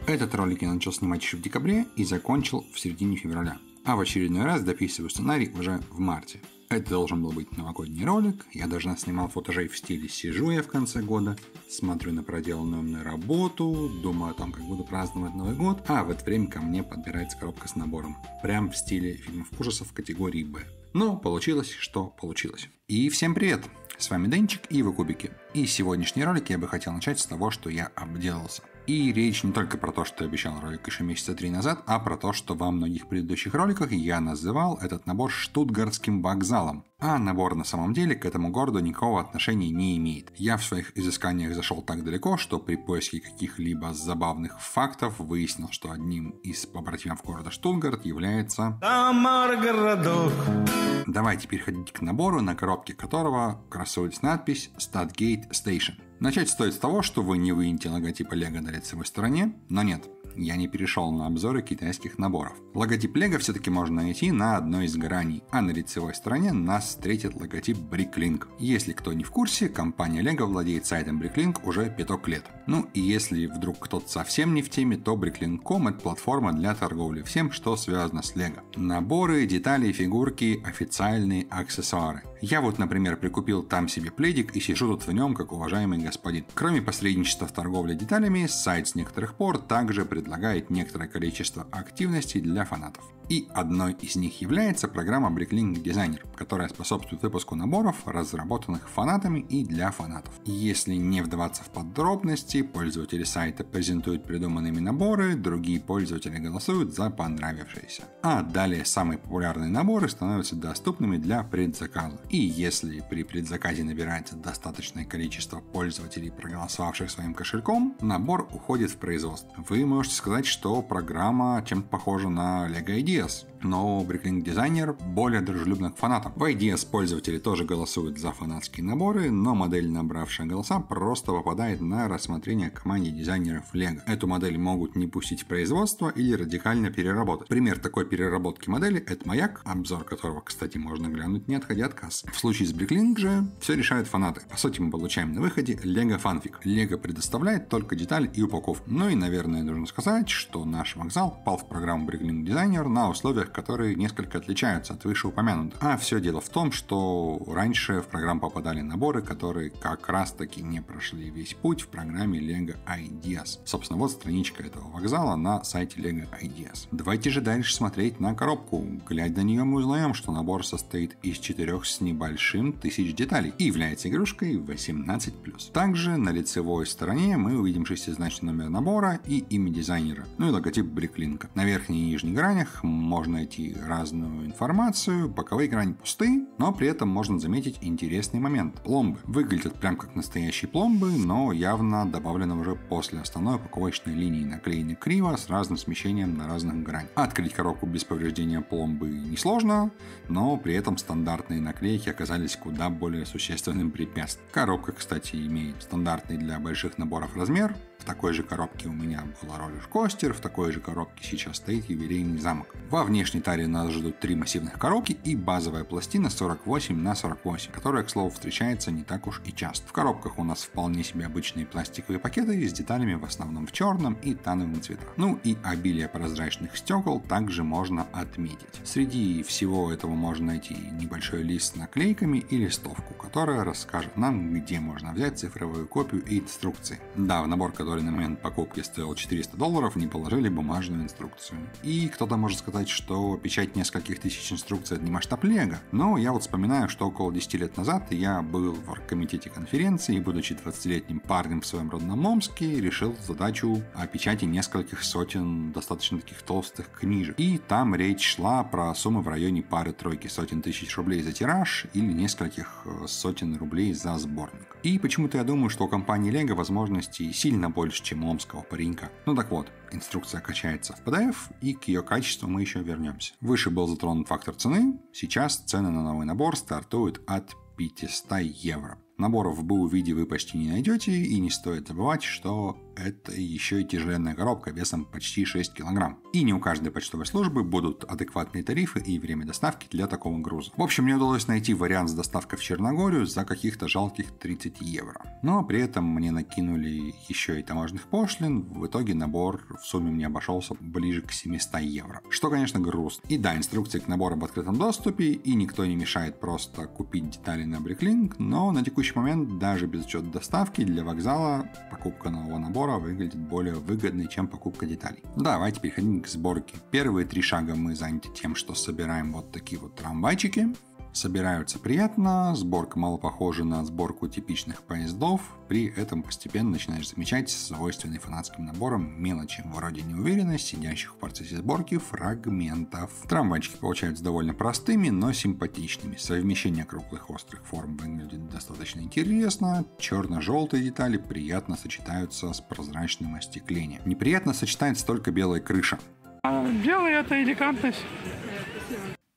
Этот ролик я начал снимать еще в декабре и закончил в середине февраля. А в очередной раз дописываю сценарий уже в марте. Это должен был быть новогодний ролик, я даже снимал футажей в стиле «Сижу я в конце года», смотрю на проделанную мной работу, думаю о том, как буду праздновать Новый год, а в это время ко мне подбирается коробка с набором. Прям в стиле фильмов ужасов категории «Б». Но получилось, что получилось. И всем привет! С вами Денчик и вы Кубики. И сегодняшний ролик я бы хотел начать с того, что я обделался. И речь не только про то, что я обещал ролик еще месяца 3 назад, а про то, что во многих предыдущих роликах я называл этот набор штутгартским вокзалом. А набор на самом деле к этому городу никакого отношения не имеет. Я в своих изысканиях зашел так далеко, что при поиске каких-либо забавных фактов выяснил, что одним из побратимов города Штутгарт является... Тамар-городок. Давайте переходить к набору, на коробке которого красуется надпись Stadgate Station. Начать стоит с того, что вы не вынете логотип Лего на лицевой стороне, но нет, я не перешел на обзоры китайских наборов. Логотип Лего все-таки можно найти на одной из граней, а на лицевой стороне нас встретит логотип Bricklink. Если кто не в курсе, компания Lego владеет сайтом Bricklink уже 5 лет. Ну и если вдруг кто-то совсем не в теме, то Bricklink.com — это платформа для торговли всем, что связано с Lego. Наборы, детали, фигурки, официальные аксессуары. Я вот, например, прикупил там себе пледик и сижу тут в нем, как уважаемый господин. Кроме посредничества в торговле деталями, сайт с некоторых пор также предлагает некоторое количество активностей для фанатов. И одной из них является программа Bricklink Designer, которая способствует выпуску наборов, разработанных фанатами и для фанатов. Если не вдаваться в подробности, пользователи сайта презентуют придуманными наборы, другие пользователи голосуют за понравившиеся. А далее самые популярные наборы становятся доступными для предзаказа. И если при предзаказе набирается достаточное количество пользователей, проголосовавших своим кошельком, набор уходит в производство. Вы можете сказать, что программа чем-то похожа на Lego Ideas, но Bricklink Designer более дружелюбна к фанатам. В Ideas пользователи тоже голосуют за фанатские наборы, но модель, набравшая голоса, просто попадает на рассмотрение команде дизайнеров Lego. Эту модель могут не пустить в производство или радикально переработать. Пример такой переработки модели — это Маяк, обзор которого, кстати, можно глянуть, не отходя от касс. В случае с Bricklink же все решают фанаты. По сути, мы получаем на выходе Lego фанфик. Lego предоставляет только детали и упаковку. Ну и, наверное, нужно сказать, что наш вокзал попал в программу Bricklink Designer на условиях, которые несколько отличаются от вышеупомянутых. А все дело в том, что раньше в программу попадали наборы, которые как раз таки не прошли весь путь в программе Lego Ideas. Собственно, вот страничка этого вокзала на сайте Lego Ideas. Давайте же дальше смотреть на коробку. Глядя на нее, мы узнаем, что набор состоит из 4 с небольшим тысяч деталей и является игрушкой 18+. Также на лицевой стороне мы увидим 6-значный номер набора и имя дизайнера, ну и логотип Bricklink. На верхней и нижней гранях можно найти разную информацию, боковые грани пусты, но при этом можно заметить интересный момент. Пломбы выглядят прям как настоящие пломбы, но явно добавлены уже после основной упаковочной линии, наклеены криво с разным смещением на разных гранях. Открыть коробку без повреждения пломбы несложно, но при этом стандартные наклейки оказались куда более существенным препятствием. Коробка, кстати, имеет стандартный для больших наборов размер. В такой же коробке у меня была роллер-костер, в такой же коробке сейчас стоит юбилейный замок. Во внешней таре нас ждут 3 массивных коробки и базовая пластина 48×48, которая, к слову, встречается не так уж и часто. В коробках у нас вполне себе обычные пластиковые пакеты с деталями в основном в черном и тановом цветах. Ну и обилие прозрачных стекол также можно отметить. Среди всего этого можно найти небольшой лист с наклейками и листовку, которая расскажет нам, где можно взять цифровую копию и инструкции. Да, в набор, который на момент покупки стоил $400, не положили бумажную инструкцию. И кто-то может сказать, что печать нескольких тысяч инструкций — это не масштаб Лего, но я вот вспоминаю, что около 10 лет назад я был в оргкомитете конференции и, будучи 20-летним парнем в своем родном Омске, решил задачу о печати нескольких сотен достаточно таких толстых книжек. И там речь шла про суммы в районе пары-тройки сотен тысяч рублей за тираж или нескольких сотен рублей за сборник. И почему-то я думаю, что у компании Lego возможностей сильно больше, чем у омского паренька. Ну так вот, инструкция качается в PDF, и к ее качеству мы еще вернемся. Выше был затронут фактор цены, сейчас цены на новый набор стартуют от 500 евро. Наборов в БУ виде вы почти не найдете, и не стоит забывать, что это еще и тяжеленная коробка весом почти 6 килограмм. И не у каждой почтовой службы будут адекватные тарифы и время доставки для такого груза. В общем, мне удалось найти вариант с доставкой в Черногорию за каких-то жалких 30 евро. Но при этом мне накинули еще и таможенных пошлин. В итоге набор в сумме мне обошелся ближе к 700 евро. Что, конечно, грустно. И да, инструкции к набору в открытом доступе, и никто не мешает просто купить детали на Bricklink, но на текущий момент даже без учета доставки для вокзала покупка нового набора выглядит более выгодной, чем покупка деталей. Давайте переходим к сборке. Первые 3 шага мы заняты тем, что собираем вот такие вот трамвайчики. Собираются приятно, сборка мало похожа на сборку типичных поездов, при этом постепенно начинаешь замечать свойственные фанатским наборам мелочи, вроде неуверенность сидящих в процессе сборки фрагментов. Трамвайчики получаются довольно простыми, но симпатичными. Совмещение круглых острых форм выглядит достаточно интересно, черно-желтые детали приятно сочетаются с прозрачным остеклением. Неприятно сочетается только белая крыша. Белый — это элегантность.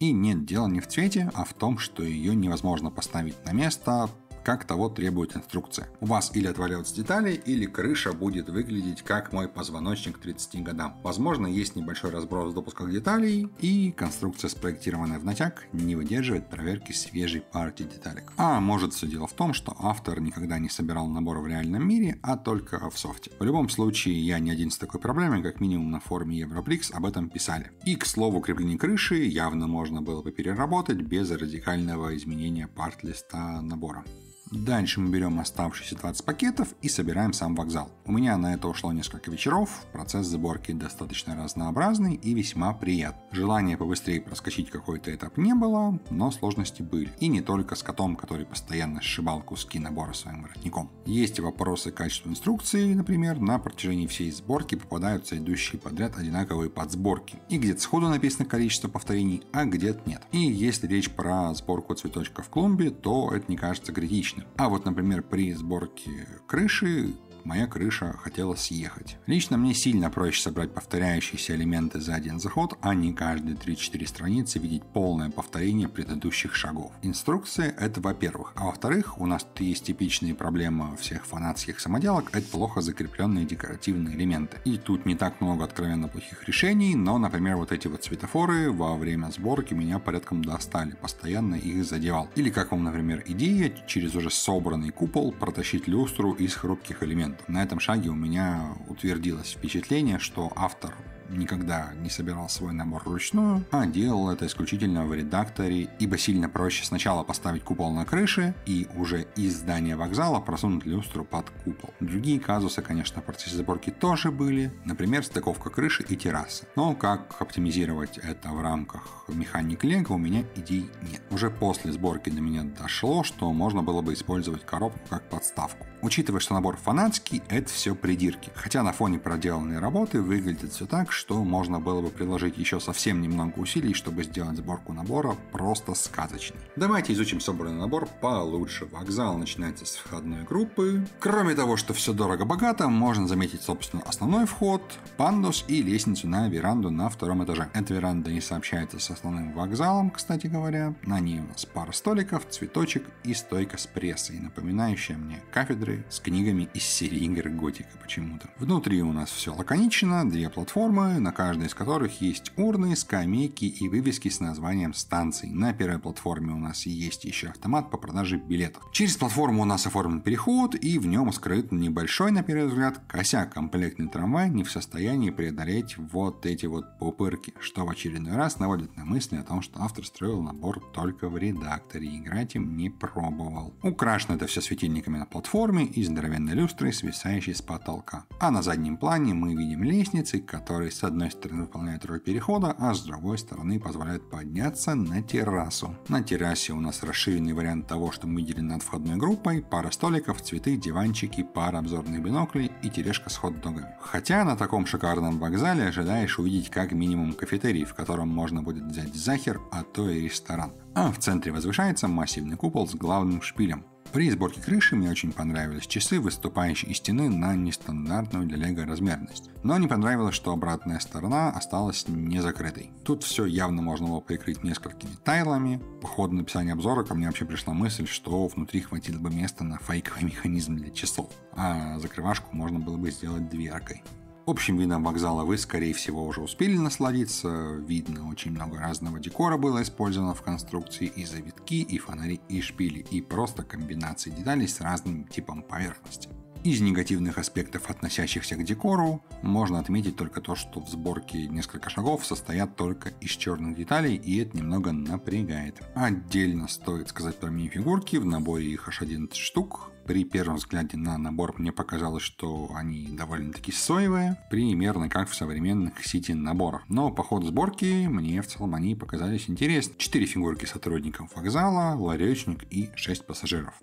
И нет, дело не в цвете, а в том, что ее невозможно поставить на место, как того требует инструкция. У вас или отваливаются детали, или крыша будет выглядеть как мой позвоночник к 30 годам. Возможно, есть небольшой разброс в допусках деталей, и конструкция, спроектированная в натяг, не выдерживает проверки свежей партии деталек. А может, все дело в том, что автор никогда не собирал набор в реальном мире, а только в софте. В любом случае, я не один с такой проблемой, как минимум на форуме Европликс об этом писали. И, к слову, крепление крыши явно можно было бы переработать без радикального изменения парт-листа набора. Дальше мы берем оставшиеся 20 пакетов и собираем сам вокзал. У меня на это ушло несколько вечеров, процесс сборки достаточно разнообразный и весьма приятный. Желания побыстрее проскочить какой-то этап не было, но сложности были. И не только с котом, который постоянно сшибал куски набора своим воротником. Есть и вопросы к качеству инструкции, например, на протяжении всей сборки попадаются идущие подряд одинаковые подсборки. И где-то сходу написано количество повторений, а где-то нет. И если речь про сборку цветочка в клумбе, то это не кажется критичным. А вот, например, при сборке крыши моя крыша хотела съехать. Лично мне сильно проще собрать повторяющиеся элементы за один заход, а не каждые 3-4 страницы видеть полное повторение предыдущих шагов. Инструкция — это во-первых. А во-вторых, у нас тут есть типичные проблемы всех фанатских самоделок — это плохо закрепленные декоративные элементы. И тут не так много откровенно плохих решений, но, например, вот эти вот светофоры во время сборки меня порядком достали, постоянно их задевал. Или как вам, например, идея через уже собранный купол протащить люстру из хрупких элементов. На этом шаге у меня утвердилось впечатление, что автор никогда не собирал свой набор вручную, а делал это исключительно в редакторе, ибо сильно проще сначала поставить купол на крыше и уже из здания вокзала просунуть люстру под купол. Другие казусы, конечно, в процессе сборки тоже были, например, стыковка крыши и террасы. Но как оптимизировать это в рамках механик Лего, у меня идей нет. Уже после сборки до меня дошло, что можно было бы использовать коробку как подставку. Учитывая, что набор фанатский, это все придирки. Хотя на фоне проделанной работы выглядит все так, что можно было бы приложить еще совсем немного усилий, чтобы сделать сборку набора просто сказочной. Давайте изучим собранный набор получше. Вокзал начинается с входной группы. Кроме того, что все дорого-богато, можно заметить, собственно, основной вход, пандус и лестницу на веранду на 2 этаже. Эта веранда не сообщается с основным вокзалом, кстати говоря. На ней у нас пара столиков, цветочек и стойка с прессой, напоминающая мне кафедры с книгами из серии игр Готика почему-то. Внутри у нас все лаконично, 2 платформы, на каждой из которых есть урны, скамейки и вывески с названием станций. На первой платформе у нас есть еще автомат по продаже билетов. Через платформу у нас оформлен переход, и в нем скрыт небольшой, на первый взгляд, косяк. Комплектный трамвай не в состоянии преодолеть вот эти вот пупырки, что в очередной раз наводит на мысли о том, что автор строил набор только в редакторе и играть им не пробовал. Украшено это все светильниками на платформе и здоровенной люстрой, свисающей с потолка. А на заднем плане мы видим лестницы, которые с одной стороны выполняют роль перехода, а с другой стороны позволяют подняться на террасу. На террасе у нас расширенный вариант того, что мы видели над входной группой, пара столиков, цветы, диванчики, пара обзорных биноклей и тележка с хот-догами. Хотя на таком шикарном вокзале ожидаешь увидеть как минимум кафетерий, в котором можно будет взять захер, а то и ресторан. А в центре возвышается массивный купол с главным шпилем. При сборке крыши мне очень понравились часы, выступающие из стены на нестандартную для Лего размерность. Но не понравилось, что обратная сторона осталась не закрытой. Тут все явно можно было прикрыть несколькими тайлами. По ходу написания обзора ко мне вообще пришла мысль, что внутри хватило бы места на фейковый механизм для часов, а закрывашку можно было бы сделать дверкой. Общим видом вокзала вы, скорее всего, уже успели насладиться. Видно, очень много разного декора было использовано в конструкции: и завитки, и фонари, и шпили, и просто комбинации деталей с разным типом поверхности. Из негативных аспектов, относящихся к декору, можно отметить только то, что в сборке несколько шагов состоят только из черных деталей, и это немного напрягает. Отдельно стоит сказать про мини-фигурки, в наборе их аж 11 штук. При первом взгляде на набор мне показалось, что они довольно-таки соевые, примерно как в современных сити-наборах. Но по ходу сборки мне в целом они показались интересны. 4 фигурки сотрудников вокзала, ларечник и 6 пассажиров.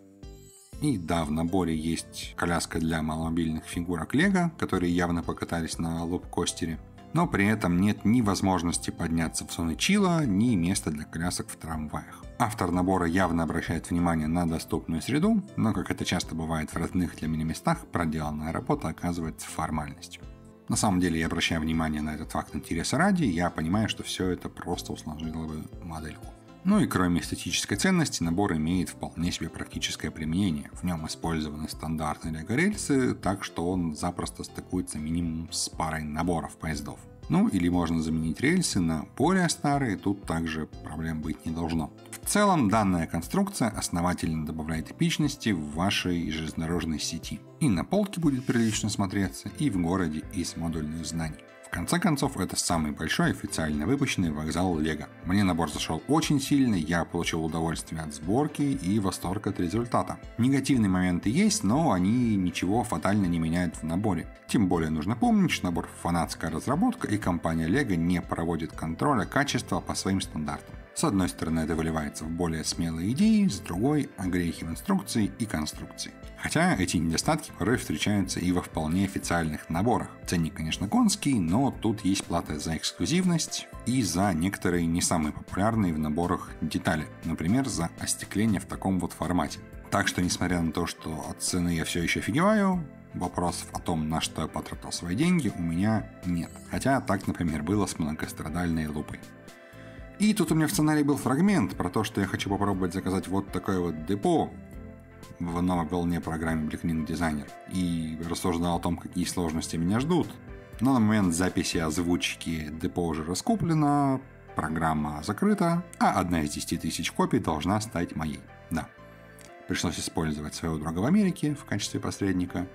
И да, в наборе есть коляска для маломобильных фигурок Лего, которые явно покатались на лоп-костере. Но при этом нет ни возможности подняться в зоны чила, ни места для колясок в трамваях. Автор набора явно обращает внимание на доступную среду, но, как это часто бывает в родных для меня местах, проделанная работа оказывается формальностью. На самом деле я обращаю внимание на этот факт интереса ради, я понимаю, что все это просто усложнило бы модельку. Ну и кроме эстетической ценности, набор имеет вполне себе практическое применение. В нем использованы стандартные лего-рельсы, так что он запросто стыкуется минимум с парой наборов поездов. Ну или можно заменить рельсы на более старые, тут также проблем быть не должно. В целом данная конструкция основательно добавляет эпичности в вашей железнодорожной сети. И на полке будет прилично смотреться, и в городе из модульных зданий. В конце концов, это самый большой официально выпущенный вокзал Лего. Мне набор зашел очень сильно, я получил удовольствие от сборки и восторг от результата. Негативные моменты есть, но они ничего фатально не меняют в наборе. Тем более нужно помнить, что набор фанатская разработка, и компания Лего не проводит контроля качества по своим стандартам. С одной стороны, это выливается в более смелые идеи, с другой – огрехи в инструкции и конструкции. Хотя эти недостатки порой встречаются и во вполне официальных наборах. Ценник, конечно, конский, но тут есть плата за эксклюзивность и за некоторые не самые популярные в наборах детали, например, за остекление в таком вот формате. Так что, несмотря на то, что от цены я все еще офигеваю, вопросов о том, на что я потратил свои деньги, у меня нет. Хотя так, например, было с многострадальной лупой. И тут у меня в сценарии был фрагмент про то, что я хочу попробовать заказать вот такое вот депо в новой волне программе Blink Designer. И рассуждал о том, какие сложности меня ждут. Но на момент записи озвучки депо уже раскуплено, программа закрыта, а одна из 10 тысяч копий должна стать моей. Да, пришлось использовать своего друга в Америке в качестве посредника.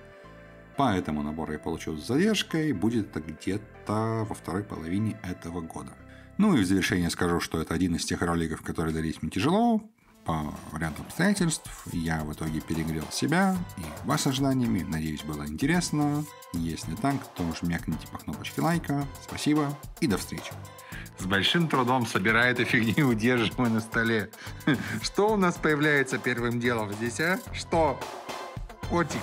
Поэтому набор я получу с задержкой, будет это где-то во второй половине этого года. Ну и в завершение скажу, что это один из тех роликов, которые дались мне тяжело. По ряду обстоятельств я в итоге перегрел себя и вас ожиданиями. Надеюсь, было интересно. Если так, то жмякните по кнопочке лайка. Спасибо и до встречи. С большим трудом собирая эту фигню, удерживая на столе. Что у нас появляется первым делом здесь, а? Что? Котик.